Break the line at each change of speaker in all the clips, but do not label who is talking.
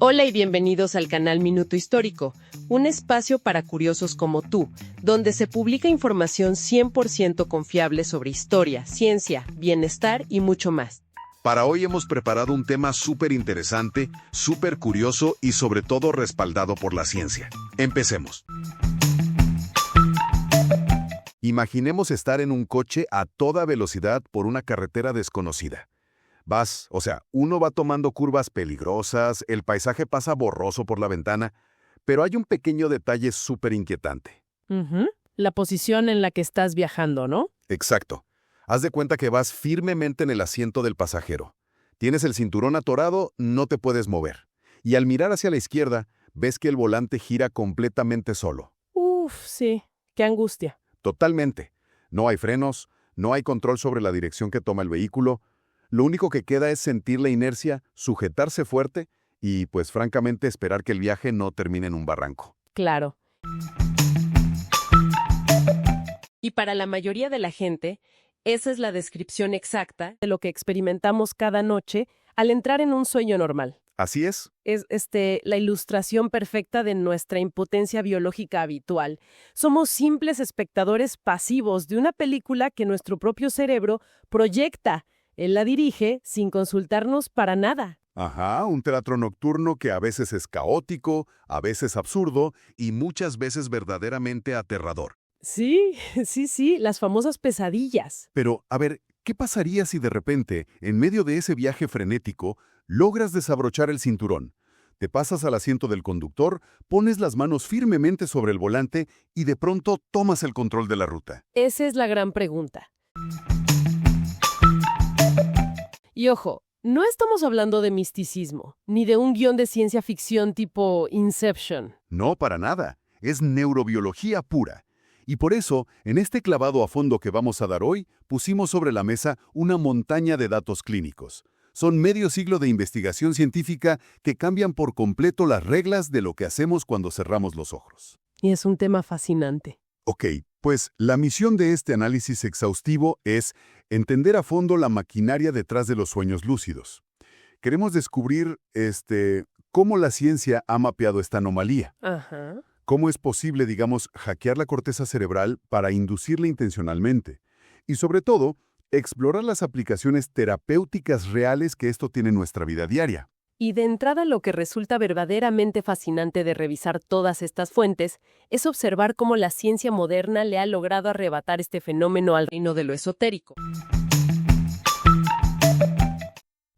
Hola y bienvenidos al canal Minuto Histórico, un espacio para curiosos como tú, donde se publica información 100% confiable sobre historia, ciencia, bienestar y mucho más.
Para hoy hemos preparado un tema súper interesante, súper curioso y sobre todo respaldado por la ciencia. Empecemos. Imaginemos estar en un coche a toda velocidad por una carretera desconocida. Uno va tomando curvas peligrosas, el paisaje pasa borroso por la ventana, pero hay un pequeño detalle súper inquietante.
La posición en la que estás viajando, ¿no?
Exacto. Haz de cuenta que vas firmemente en el asiento del pasajero. Tienes el cinturón atorado, no te puedes mover. Y al mirar hacia la izquierda, ves que el volante gira completamente solo.
Sí. Qué angustia.
Totalmente. No hay frenos, no hay control sobre la dirección que toma el vehículo. Lo único que queda es sentir la inercia, sujetarse fuerte y, pues francamente, esperar que el viaje no termine en un barranco.
Claro.
Y para la mayoría de la gente, esa es la descripción exacta
De lo que experimentamos cada noche al entrar en un sueño normal.
Así es.
Es la ilustración perfecta de nuestra impotencia biológica habitual. Somos simples espectadores pasivos de una película que nuestro propio cerebro proyecta. Él la dirige sin consultarnos para nada.
Ajá, un teatro nocturno que a veces es caótico, a veces absurdo y muchas veces verdaderamente aterrador.
Sí, sí, las famosas pesadillas.
Pero, a ver, ¿qué pasaría si de repente, en medio de ese viaje frenético, logras desabrochar el cinturón? Te pasas al asiento del conductor, pones las manos firmemente sobre el volante y de pronto tomas el control de la ruta.
Esa es la gran pregunta. Y ojo, no estamos hablando de misticismo, ni de un guión de ciencia ficción tipo Inception.
No, para nada. Es neurobiología pura. Y por eso, en este clavado a fondo que vamos a dar hoy, pusimos sobre la mesa una montaña de datos clínicos. Son medio siglo de investigación científica que cambian por completo las reglas de lo que hacemos cuando cerramos los ojos.
Y es un tema fascinante.
Ok, pues la misión de este análisis exhaustivo es entender a fondo la maquinaria detrás de los sueños lúcidos. Queremos descubrir, cómo la ciencia ha mapeado esta anomalía.
Ajá.
¿Cómo es posible, hackear la corteza cerebral para inducirla intencionalmente? Y sobre todo, explorar las aplicaciones terapéuticas reales que esto tiene en nuestra vida diaria.
Y de entrada lo que resulta verdaderamente fascinante de revisar todas estas fuentes es observar cómo la ciencia moderna le ha logrado arrebatar este fenómeno al reino de lo esotérico.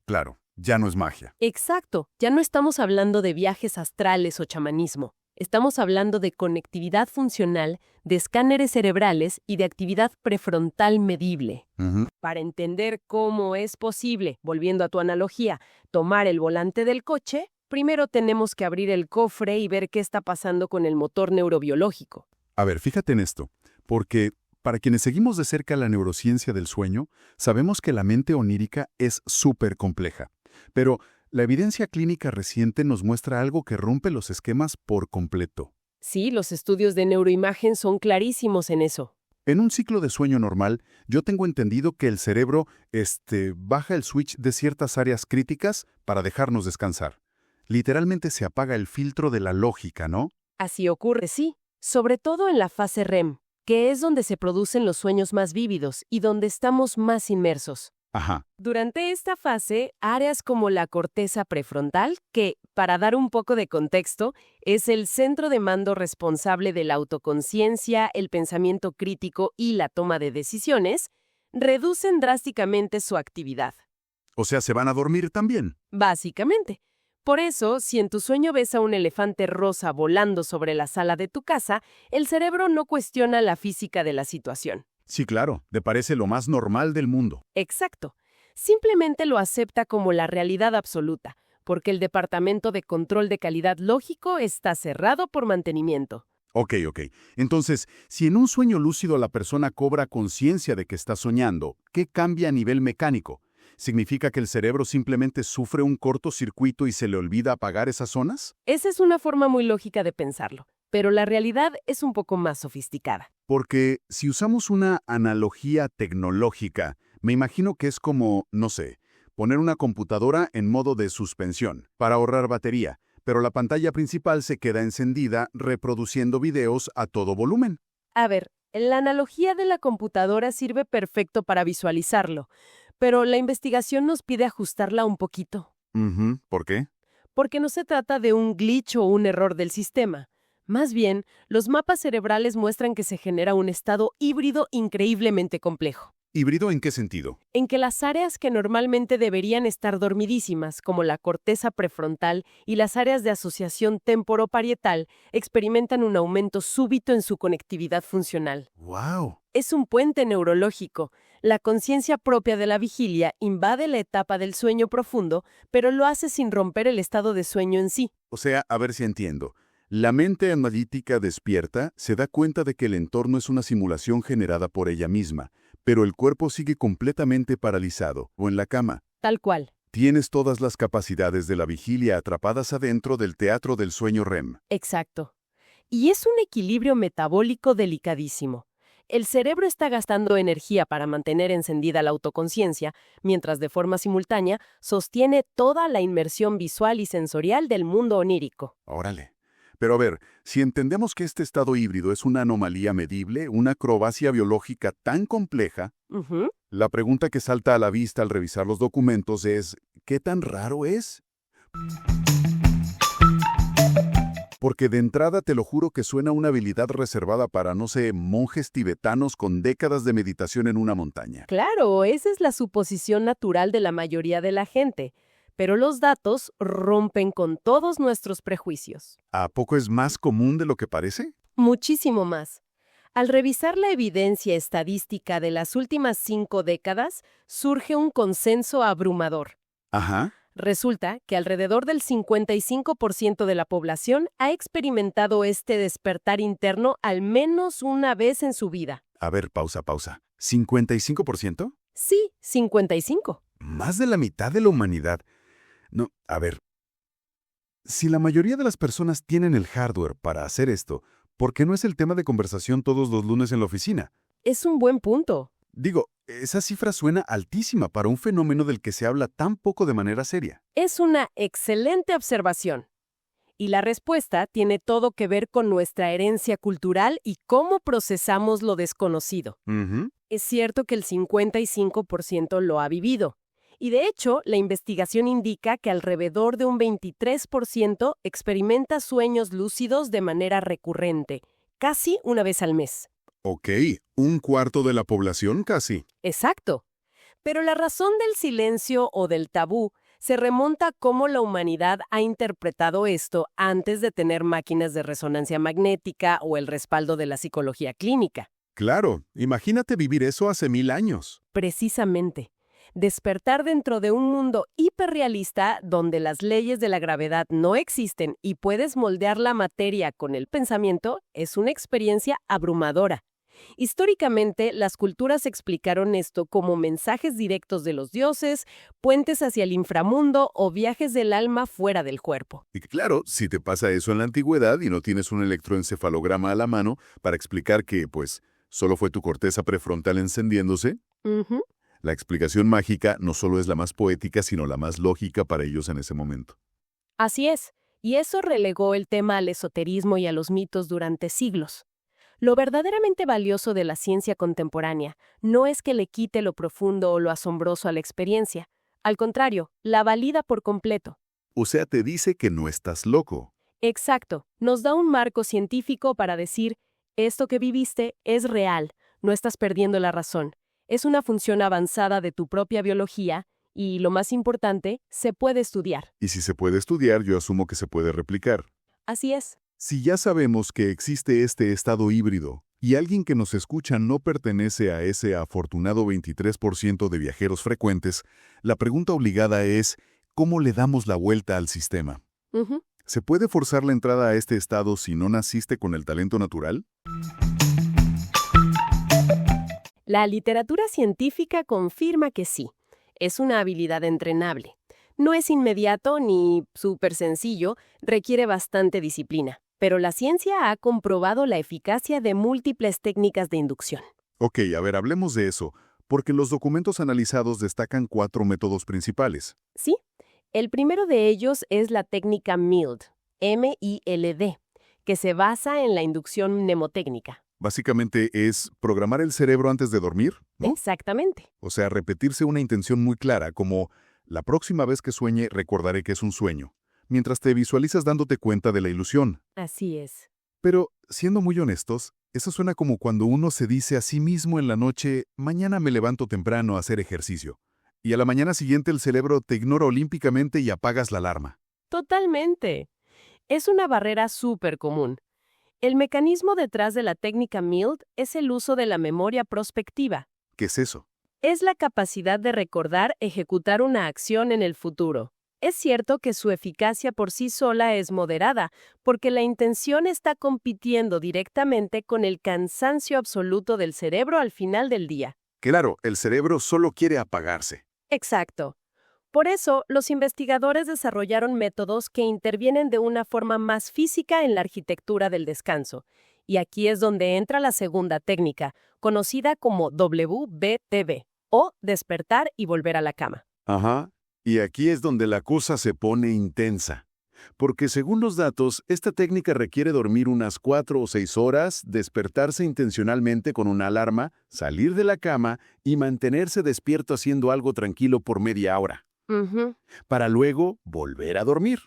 Claro, ya no es magia.
Exacto, ya no estamos hablando de viajes astrales o chamanismo. Estamos hablando de conectividad funcional, de escáneres cerebrales y de actividad prefrontal medible. Para entender cómo es posible, volviendo a tu analogía, tomar el volante del coche, primero tenemos que abrir el cofre y ver qué está pasando con el motor neurobiológico.
A ver, fíjate en esto, porque para quienes seguimos de cerca la neurociencia del sueño, sabemos que la mente onírica es súper compleja. Pero la evidencia clínica reciente nos muestra algo que rompe los esquemas por completo.
Sí, los estudios de neuroimagen son clarísimos en eso.
En un ciclo de sueño normal, yo tengo entendido que el cerebro, baja el switch de ciertas áreas críticas para dejarnos descansar. Literalmente se apaga el filtro de la lógica, ¿no?
Así ocurre, sí, sobre todo en la fase REM, que es donde se producen los sueños más vívidos y donde estamos más inmersos.
Ajá.
Durante esta fase, áreas como la corteza prefrontal, que, para dar un poco de contexto, es el centro de mando responsable de la autoconciencia, el pensamiento crítico y la toma de decisiones, reducen drásticamente su actividad.
O sea, ¿se van a dormir también?
Básicamente. Por eso, si en tu sueño ves a un elefante rosa volando sobre la sala de tu casa, el cerebro no cuestiona la física de la situación.
Sí, claro, te parece lo más normal del mundo.
Exacto. Simplemente lo acepta como la realidad absoluta, porque el Departamento de Control de Calidad Lógico está cerrado por mantenimiento.
Ok. Entonces, si en un sueño lúcido la persona cobra conciencia de que está soñando, ¿qué cambia a nivel mecánico? ¿Significa que el cerebro simplemente sufre un cortocircuito y se le olvida apagar esas zonas?
Esa es una forma muy lógica de pensarlo, pero la realidad es un poco más sofisticada.
Porque si usamos una analogía tecnológica, me imagino que es como, no sé, poner una computadora en modo de suspensión para ahorrar batería, pero la pantalla principal se queda encendida reproduciendo videos a todo volumen.
A ver, la analogía de la computadora sirve perfecto para visualizarlo, pero la investigación nos pide ajustarla un poquito.
¿Por qué?
Porque no se trata de un glitch o un error del sistema. Más bien, los mapas cerebrales muestran que se genera un estado híbrido increíblemente complejo,
¿Híbrido en qué sentido?
en que las áreas que normalmente deberían estar dormidísimas, como la corteza prefrontal y las áreas de asociación temporoparietal, experimentan un aumento súbito en su conectividad funcional.
¡Wow!
Es un puente neurológico. La conciencia propia de la vigilia invade la etapa del sueño profundo, pero lo hace sin romper el estado de sueño en sí.
O sea, a ver si entiendo. La mente analítica despierta se da cuenta de que el entorno es una simulación generada por ella misma, pero el cuerpo sigue completamente paralizado o en la cama.
Tal cual.
Tienes todas las capacidades de la vigilia atrapadas adentro del teatro del sueño REM.
Exacto. Y es un equilibrio metabólico delicadísimo. El cerebro está gastando energía para mantener encendida la autoconciencia, mientras de forma simultánea sostiene toda la inmersión visual y sensorial del mundo onírico.
Órale. Pero a ver, si entendemos que este estado híbrido es una anomalía medible, una acrobacia biológica tan compleja,
Ujú.
la pregunta que salta a la vista al revisar los documentos es, ¿qué tan raro es? Porque de entrada te lo juro que suena una habilidad reservada para, no sé, monjes tibetanos con décadas de meditación en una montaña.
Claro, esa es la suposición natural de la mayoría de la gente, pero los datos rompen con todos nuestros prejuicios.
¿A poco es más común de lo que parece?
Muchísimo más. Al revisar la evidencia estadística de las últimas 5 décadas, surge un consenso abrumador.
Ajá.
Resulta que alrededor del 55% de la población ha experimentado este despertar interno al menos una vez en su vida.
A ver, pausa. ¿55%?
Sí, 55.
Más de la mitad de la humanidad. No, a ver. Si la mayoría de las personas tienen el hardware para hacer esto, ¿por qué no es el tema de conversación todos los lunes en la oficina?
Es un buen punto.
Digo, esa cifra suena altísima para un fenómeno del que se habla tan poco de manera seria.
Es una excelente observación. Y la respuesta tiene todo que ver con nuestra herencia cultural y cómo procesamos lo desconocido. Es cierto que el 55% lo ha vivido. Y de hecho, la investigación indica que alrededor de un 23% experimenta sueños lúcidos de manera recurrente, casi una vez al mes.
Ok, un cuarto de la población casi.
Exacto. Pero la razón del silencio o del tabú se remonta a cómo la humanidad ha interpretado esto antes de tener máquinas de resonancia magnética o el respaldo de la psicología clínica.
Claro, imagínate vivir eso hace 1000 años.
Precisamente. Despertar dentro de un mundo hiperrealista donde las leyes de la gravedad no existen y puedes moldear la materia con el pensamiento es una experiencia abrumadora. Históricamente, las culturas explicaron esto como mensajes directos de los dioses, puentes hacia el inframundo o viajes del alma fuera del cuerpo.
Y claro, si te pasa eso en la antigüedad y no tienes un electroencefalograma a la mano para explicar que, pues, solo fue tu corteza prefrontal encendiéndose,
Ujú.
la explicación mágica no solo es la más poética, sino la más lógica para ellos en ese momento.
Así es, y eso relegó el tema al esoterismo y a los mitos durante siglos. Lo verdaderamente valioso de la ciencia contemporánea no es que le quite lo profundo o lo asombroso a la experiencia. Al contrario, la valida por completo.
O sea, te dice que no estás loco.
Exacto, nos da un marco científico para decir, esto que viviste es real, no estás perdiendo la razón. Es una función avanzada de tu propia biología y, lo más importante, se puede estudiar.
Y si se puede estudiar, yo asumo que se puede replicar.
Así es.
Si ya sabemos que existe este estado híbrido y alguien que nos escucha no pertenece a ese afortunado 23% de viajeros frecuentes, la pregunta obligada es, ¿cómo le damos la vuelta al sistema?
Ujú.
¿Se puede forzar la entrada a este estado si no naciste con el talento natural?
La literatura científica confirma que sí. Es una habilidad entrenable. No es inmediato ni súper sencillo, requiere bastante disciplina. Pero la ciencia ha comprobado la eficacia de múltiples técnicas de inducción.
Ok, a ver, hablemos de eso, porque los documentos analizados destacan 4 métodos principales.
¿Sí? El primero de ellos es la técnica MEALD, MILD, que se basa en la inducción mnemotécnica.
Básicamente es programar el cerebro antes de dormir, ¿no?
Exactamente.
O sea, repetirse una intención muy clara, como la próxima vez que sueñe recordaré que es un sueño, mientras te visualizas dándote cuenta de la ilusión.
Así es.
Pero, siendo muy honestos, eso suena como cuando uno se dice a sí mismo en la noche, mañana me levanto temprano a hacer ejercicio, y a la mañana siguiente el cerebro te ignora olímpicamente y apagas la alarma.
Totalmente. Es una barrera súper común. El mecanismo detrás de la técnica MILD es el uso de la memoria prospectiva.
¿Qué es eso?
Es la capacidad de recordar ejecutar una acción en el futuro. Es cierto que su eficacia por sí sola es moderada, porque la intención está compitiendo directamente con el cansancio absoluto del cerebro al final del día.
Claro, el cerebro solo quiere apagarse.
Exacto. Por eso, los investigadores desarrollaron métodos que intervienen de una forma más física en la arquitectura del descanso. Y aquí es donde entra la segunda técnica, conocida como WBTV, o despertar y volver a la cama.
Ajá. Y aquí es donde la cosa se pone intensa. Porque según los datos, esta técnica requiere dormir unas 4 o 6 horas, despertarse intencionalmente con una alarma, salir de la cama y mantenerse despierto haciendo algo tranquilo por media hora, para luego volver a dormir.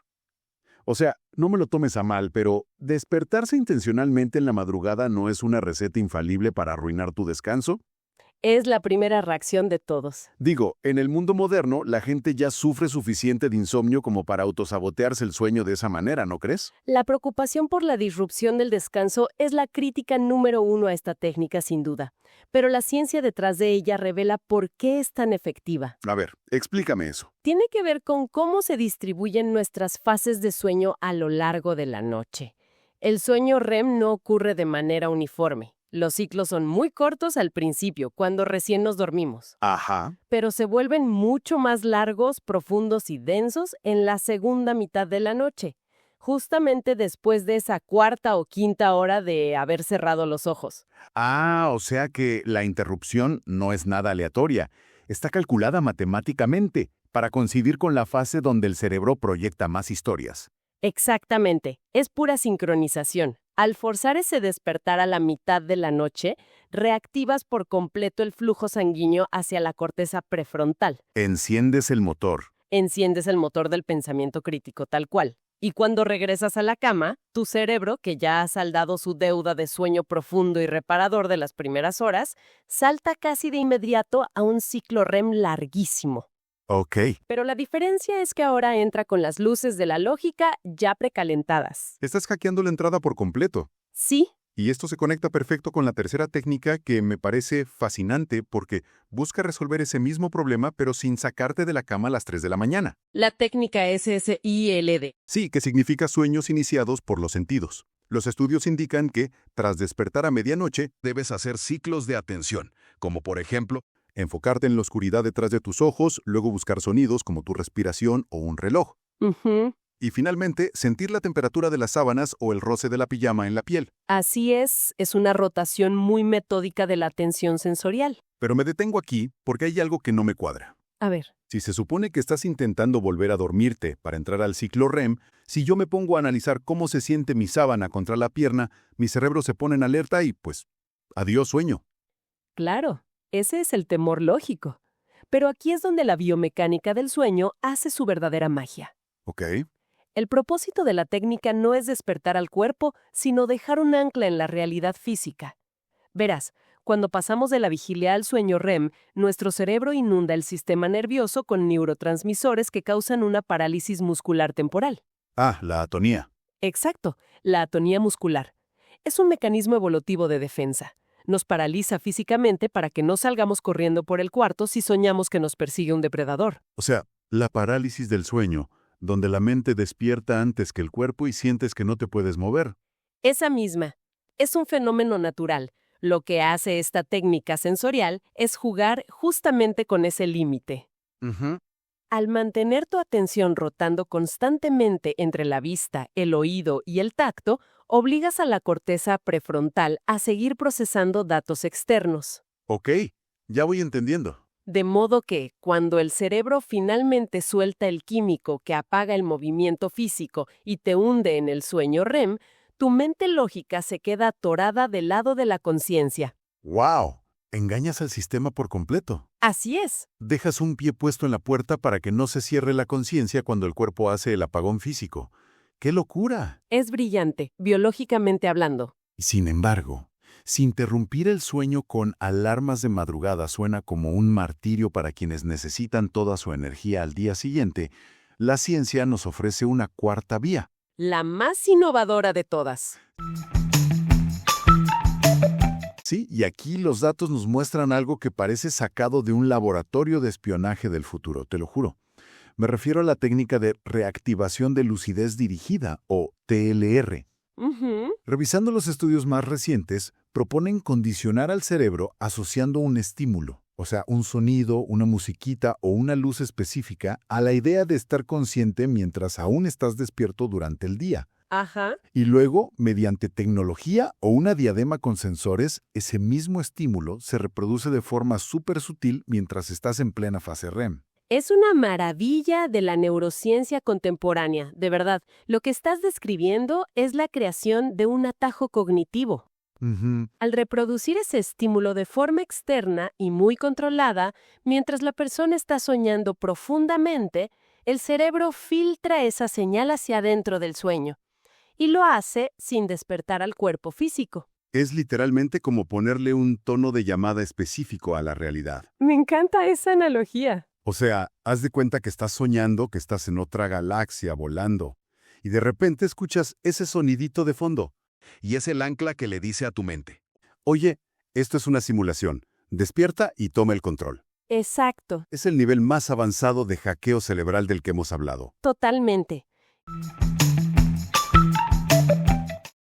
O sea, no me lo tomes a mal, pero despertarse intencionalmente en la madrugada no es una receta infalible para arruinar tu descanso.
Es la primera reacción de todos.
Digo, en el mundo moderno, la gente ya sufre suficiente de insomnio como para autosabotearse el sueño de esa manera, ¿no crees?
La preocupación por la disrupción del descanso es la crítica número 1 a esta técnica, sin duda. Pero la ciencia detrás de ella revela por qué es tan efectiva.
A ver, explícame eso.
Tiene que ver con cómo se distribuyen nuestras fases de sueño a lo largo de la noche. El sueño REM no ocurre de manera uniforme. Los ciclos son muy cortos al principio, cuando recién nos dormimos.
Ajá.
Pero se vuelven mucho más largos, profundos y densos en la segunda mitad de la noche, justamente después de esa cuarta o quinta hora de haber cerrado los ojos.
Ah, o sea que la interrupción no es nada aleatoria. Está calculada matemáticamente para coincidir con la fase donde el cerebro proyecta más historias.
Exactamente, es pura sincronización. Al forzar ese despertar a la mitad de la noche, reactivas por completo el flujo sanguíneo hacia la corteza prefrontal.
Enciendes el motor.
Enciendes el motor del pensamiento crítico, tal cual. Y cuando regresas a la cama, tu cerebro, que ya ha saldado su deuda de sueño profundo y reparador de las primeras horas, salta casi de inmediato a un ciclo REM larguísimo.
Ok.
Pero la diferencia es que ahora entra con las luces de la lógica ya precalentadas.
Estás hackeando la entrada por completo.
Sí,
Y esto se conecta perfecto con la tercera técnica que me parece fascinante porque busca resolver ese mismo problema pero sin sacarte de la cama a las 3 de la mañana.
La técnica SSILD.
Sí, que significa sueños iniciados por los sentidos. Los estudios indican que, tras despertar a medianoche, debes hacer ciclos de atención, como por ejemplo, enfocarte en la oscuridad detrás de tus ojos, luego buscar sonidos como tu respiración o un reloj. Y finalmente, sentir la temperatura de las sábanas o el roce de la pijama en la piel.
Así es una rotación muy metódica de la atención sensorial.
Pero me detengo aquí porque hay algo que no me cuadra.
A ver,
Si se supone que estás intentando volver a dormirte para entrar al ciclo REM, si yo me pongo a analizar cómo se siente mi sábana contra la pierna, mi cerebro se pone en alerta y, pues, adiós sueño.
claro, ese es el temor lógico. Pero aquí es donde la biomecánica del sueño hace su verdadera magia.
¿Ok?
El propósito de la técnica no es despertar al cuerpo, sino dejar un ancla en la realidad física. Verás, cuando pasamos de la vigilia al sueño REM, nuestro cerebro inunda el sistema nervioso con neurotransmisores que causan una parálisis muscular temporal.
Ah, la atonía.
Exacto, la atonía muscular. Es un mecanismo evolutivo de defensa. Nos paraliza físicamente para que no salgamos corriendo por el cuarto si soñamos que nos persigue un depredador.
O sea, la parálisis del sueño, donde la mente despierta antes que el cuerpo y sientes que no te puedes mover.
Esa misma. Es un fenómeno natural. Lo que hace esta técnica sensorial es jugar justamente con ese límite. Al mantener tu atención rotando constantemente entre la vista, el oído y el tacto, obligas a la corteza prefrontal a seguir procesando datos externos.
Ok, ya voy entendiendo.
De modo que, cuando el cerebro finalmente suelta el químico que apaga el movimiento físico y te hunde en el sueño REM, tu mente lógica se queda atorada del lado de la conciencia.
¡Wow! Engañas al sistema por completo.
Así es.
Dejas un pie puesto en la puerta para que no se cierre la conciencia cuando el cuerpo hace el apagón físico. ¡Qué locura!
Es brillante, biológicamente hablando.
Sin embargo, si interrumpir el sueño con alarmas de madrugada suena como un martirio para quienes necesitan toda su energía al día siguiente, la ciencia nos ofrece una cuarta vía.
La más innovadora de todas.
Sí, y aquí los datos nos muestran algo que parece sacado de un laboratorio de espionaje del futuro, te lo juro. Me refiero a la técnica de reactivación de lucidez dirigida, o TLR. Revisando los estudios más recientes, proponen condicionar al cerebro asociando un estímulo, o sea, un sonido, una musiquita o una luz específica, a la idea de estar consciente mientras aún estás despierto durante el día.
Ajá.
Y luego, mediante tecnología o una diadema con sensores, ese mismo estímulo se reproduce de forma súper sutil mientras estás en plena fase REM.
Es una maravilla de la neurociencia contemporánea, de verdad. Lo que estás describiendo es la creación de un atajo cognitivo. Al reproducir ese estímulo de forma externa y muy controlada, mientras la persona está soñando profundamente, el cerebro filtra esa señal hacia adentro del sueño. Y lo hace sin despertar al cuerpo físico.
Es literalmente como ponerle un tono de llamada específico a la realidad.
Me encanta esa analogía.
O sea, haz de cuenta que estás soñando que estás en otra galaxia volando, y de repente escuchas ese sonidito de fondo, y es el ancla que le dice a tu mente: oye, esto es una simulación, despierta y toma el control.
Exacto.
Es el nivel más avanzado de hackeo cerebral del que hemos hablado.
Totalmente.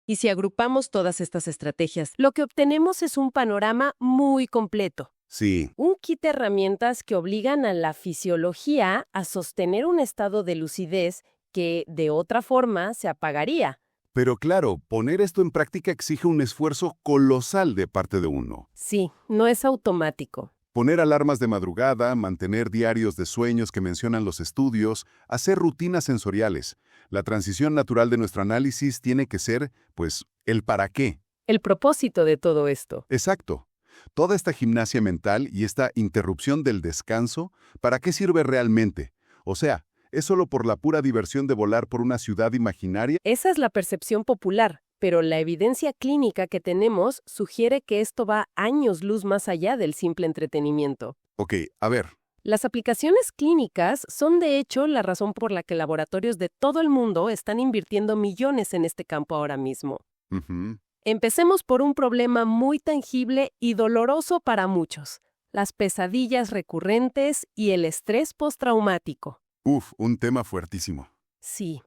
Y si agrupamos todas estas estrategias,
Lo que obtenemos es un panorama muy completo.
Sí,
Un kit de herramientas que obligan a la fisiología a sostener un estado de lucidez que, de otra forma, se apagaría.
pero claro, poner esto en práctica exige un esfuerzo colosal de parte de uno.
Sí, no es automático.
Poner alarmas de madrugada, mantener diarios de sueños que mencionan los estudios, hacer rutinas sensoriales. La transición natural de nuestro análisis tiene que ser, pues, el para qué.
El propósito de todo esto.
Exacto. Toda esta gimnasia mental y esta interrupción del descanso, ¿para qué sirve realmente? O sea, ¿es solo por la pura diversión de volar por una ciudad imaginaria?
Esa es la percepción popular, pero la evidencia clínica que tenemos sugiere que esto va años luz más allá del simple entretenimiento.
Ok, a ver.
Las aplicaciones clínicas son de hecho la razón por la que laboratorios de todo el mundo están invirtiendo millones en este campo ahora mismo.
Ujú.
Empecemos por un problema muy tangible y doloroso para muchos: las pesadillas recurrentes y el estrés postraumático.
Uf, un tema fuertísimo.
Sí.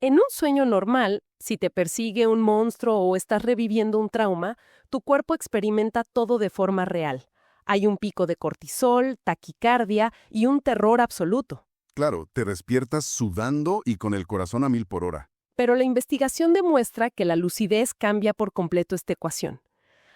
En un sueño normal, si te persigue un monstruo o estás reviviendo un trauma, tu cuerpo experimenta todo de forma real. Hay un pico de cortisol, taquicardia y un terror absoluto.
Claro, te despiertas sudando y con el corazón a 1000 por hora.
Pero la investigación demuestra que la lucidez cambia por completo esta ecuación.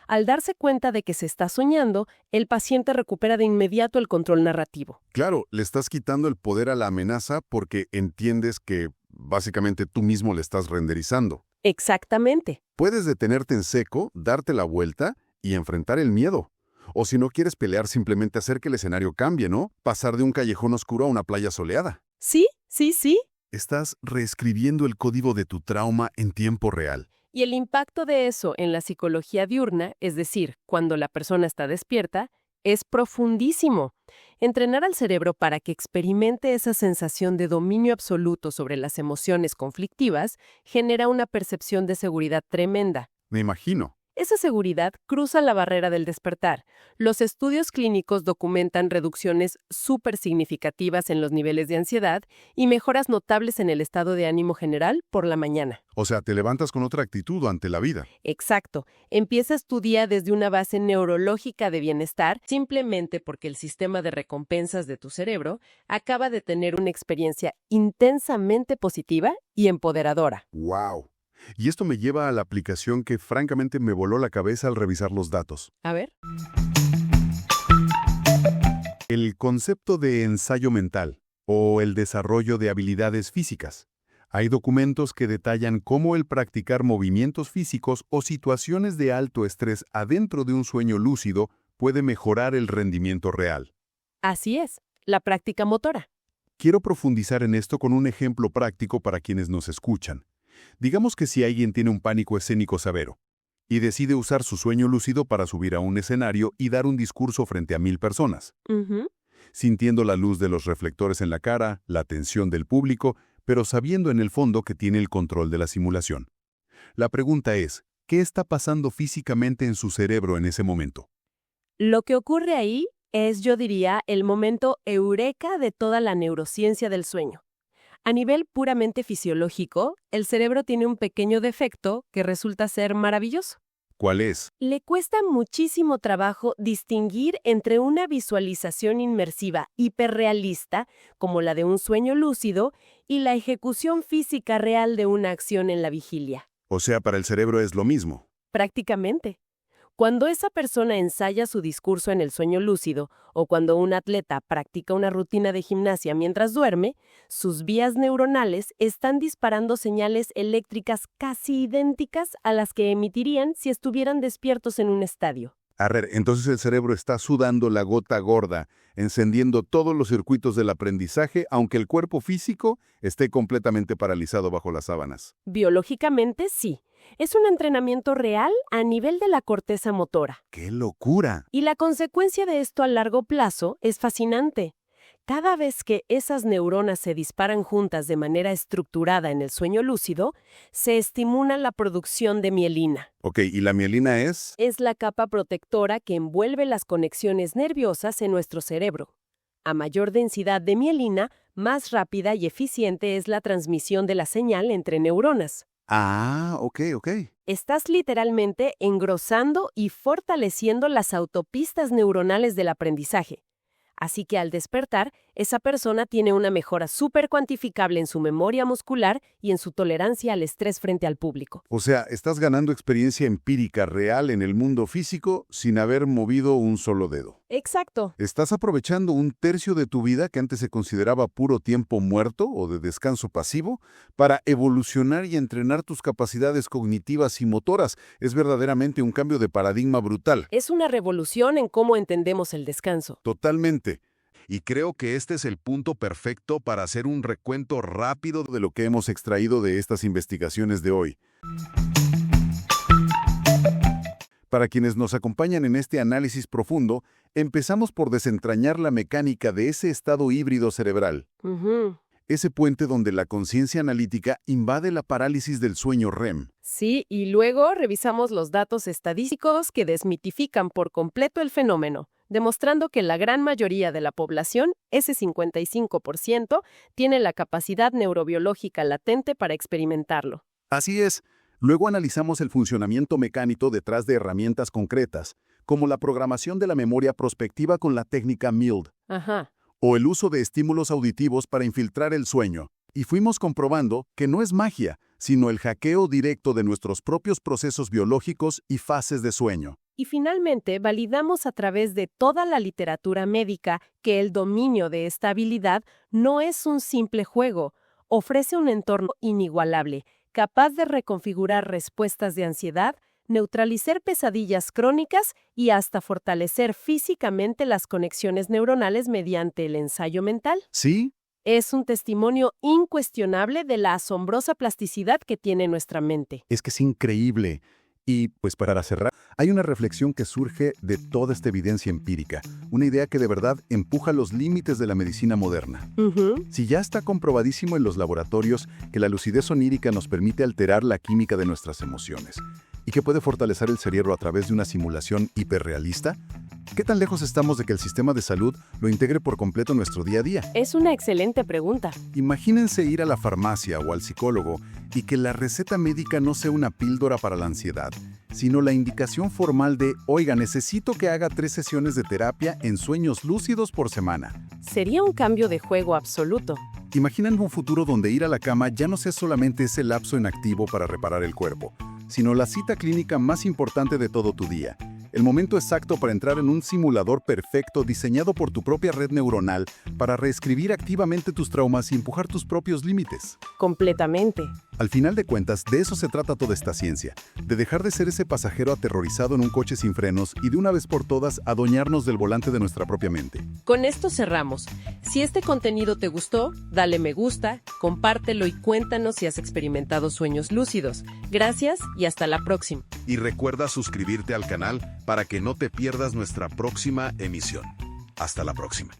Al darse cuenta de que se está soñando, el paciente recupera de inmediato el control narrativo.
Claro, le estás quitando el poder a la amenaza porque entiendes que básicamente tú mismo le estás renderizando.
Exactamente.
Puedes detenerte en seco, darte la vuelta y enfrentar el miedo. O si no quieres pelear, simplemente hacer que el escenario cambie, ¿no? Pasar de un callejón oscuro a una playa soleada.
Sí, sí, sí.
Estás reescribiendo el código de tu trauma en tiempo real.
Y el impacto de eso en la psicología diurna, es decir, cuando la persona está despierta, es profundísimo. Entrenar al cerebro para que experimente esa sensación de dominio absoluto sobre las emociones conflictivas genera una percepción de seguridad tremenda.
Me imagino.
Esa seguridad cruza la barrera del despertar. Los estudios clínicos documentan reducciones súper significativas en los niveles de ansiedad y mejoras notables en el estado de ánimo general por la mañana.
O sea, te levantas con otra actitud ante la vida.
Exacto. Empiezas tu día desde una base neurológica de bienestar,
simplemente porque el sistema de recompensas de tu cerebro acaba de tener
una experiencia intensamente positiva y empoderadora.
¡Wow! Y esto me lleva a la aplicación que francamente me voló la cabeza al revisar los datos.
A ver.
El concepto de ensayo mental o el desarrollo de habilidades físicas. Hay documentos que detallan cómo el practicar movimientos físicos o situaciones de alto estrés adentro de un sueño lúcido puede mejorar el rendimiento real.
Así es, la práctica motora.
Quiero profundizar en esto con un ejemplo práctico para quienes nos escuchan. Digamos que si alguien tiene un pánico escénico severo y decide usar su sueño lúcido para subir a un escenario y dar un discurso frente a 1000 personas,
Ujú.
sintiendo la luz de los reflectores en la cara, la atención del público, pero sabiendo en el fondo que tiene el control de la simulación. La pregunta es, ¿qué está pasando físicamente en su cerebro en ese momento?
Lo que ocurre ahí es, yo diría, el momento eureka de toda la neurociencia del sueño. A nivel puramente fisiológico, el cerebro tiene un pequeño defecto que resulta ser maravilloso.
¿Cuál es?
Le cuesta muchísimo trabajo distinguir entre una visualización inmersiva hiperrealista, como la de un sueño lúcido, y la ejecución física real de una acción en la vigilia.
O sea, para el cerebro es lo mismo.
Prácticamente. Cuando esa persona ensaya su discurso en el sueño lúcido o cuando un atleta practica una rutina de gimnasia mientras duerme, sus vías neuronales están disparando señales eléctricas casi idénticas a las que emitirían si estuvieran despiertos en un estadio.
A ver, entonces el cerebro está sudando la gota gorda, encendiendo todos los circuitos del aprendizaje, aunque el cuerpo físico esté completamente paralizado bajo las sábanas.
Biológicamente, sí. Es un entrenamiento real a nivel de la corteza motora.
¡Qué locura!
Y la consecuencia de esto a largo plazo es fascinante. Cada vez que esas neuronas se disparan juntas de manera estructurada en el sueño lúcido, se estimula la producción de mielina.
Ok, ¿y la mielina es?
Es la capa protectora que envuelve las conexiones nerviosas en nuestro cerebro. A mayor densidad de mielina, más rápida y eficiente es la transmisión de la señal entre neuronas.
Ah, ok.
Estás literalmente engrosando y fortaleciendo las autopistas neuronales del aprendizaje. Así que al despertar, esa persona tiene una mejora súper cuantificable en su memoria muscular y en su tolerancia al estrés frente al público.
O sea, estás ganando experiencia empírica real en el mundo físico sin haber movido un solo dedo.
Exacto.
Estás aprovechando un tercio de tu vida que antes se consideraba puro tiempo muerto o de descanso pasivo para evolucionar y entrenar tus capacidades cognitivas y motoras. Es verdaderamente un cambio de paradigma brutal.
Es una revolución en cómo entendemos el descanso.
Totalmente. Y creo que este es el punto perfecto para hacer un recuento rápido de lo que hemos extraído de estas investigaciones de hoy. Para quienes nos acompañan en este análisis profundo, empezamos por desentrañar la mecánica de ese estado híbrido cerebral.
Ujú.
Ese puente donde la conciencia analítica invade la parálisis del sueño REM.
Sí, y luego revisamos los datos estadísticos que desmitifican por completo el fenómeno, demostrando que la gran mayoría de la población, ese 55%, tiene la capacidad neurobiológica latente para experimentarlo.
Así es. Luego analizamos el funcionamiento mecánico detrás de herramientas concretas, como la programación de la memoria prospectiva con la técnica MELD,
Ajá.
o el uso de estímulos auditivos para infiltrar el sueño. Y fuimos comprobando que no es magia, sino el hackeo directo de nuestros propios procesos biológicos y fases de sueño.
Y finalmente, validamos a través de toda la literatura médica que el dominio de esta habilidad no es un simple juego, ofrece un entorno inigualable, capaz de reconfigurar respuestas de ansiedad, neutralizar pesadillas crónicas y hasta fortalecer físicamente las conexiones neuronales mediante el ensayo mental.
¿Sí?
Es un testimonio incuestionable de la asombrosa plasticidad que tiene nuestra mente.
Es que es increíble. Y, pues para cerrar, hay una reflexión que surge de toda esta evidencia empírica, una idea que de verdad empuja los límites de la medicina moderna. Si ya está comprobadísimo en los laboratorios que la lucidez onírica nos permite alterar la química de nuestras emociones y que puede fortalecer el cerebro a través de una simulación hiperrealista, ¿qué tan lejos estamos de que el sistema de salud lo integre por completo en nuestro día a día?
Es una excelente pregunta.
Imagínense ir a la farmacia o al psicólogo y que la receta médica no sea una píldora para la ansiedad, sino la indicación formal de, oiga, necesito que haga 3 sesiones de terapia en sueños lúcidos por semana.
Sería un cambio de juego absoluto.
Imaginan un futuro donde ir a la cama ya no sea solamente ese lapso inactivo para reparar el cuerpo, sino la cita clínica más importante de todo tu día, el momento exacto para entrar en un simulador perfecto diseñado por tu propia red neuronal para reescribir activamente tus traumas y empujar tus propios límites.
Completamente.
Al final de cuentas, de eso se trata toda esta ciencia, de dejar de ser ese pasajero aterrorizado en un coche sin frenos y de una vez por todas adueñarnos del volante de nuestra propia mente.
Con esto cerramos. Si este contenido te gustó, dale me gusta, compártelo y cuéntanos si has experimentado sueños lúcidos. Gracias y hasta la próxima.
Y recuerda suscribirte al canal para que no te pierdas nuestra próxima emisión. Hasta la próxima.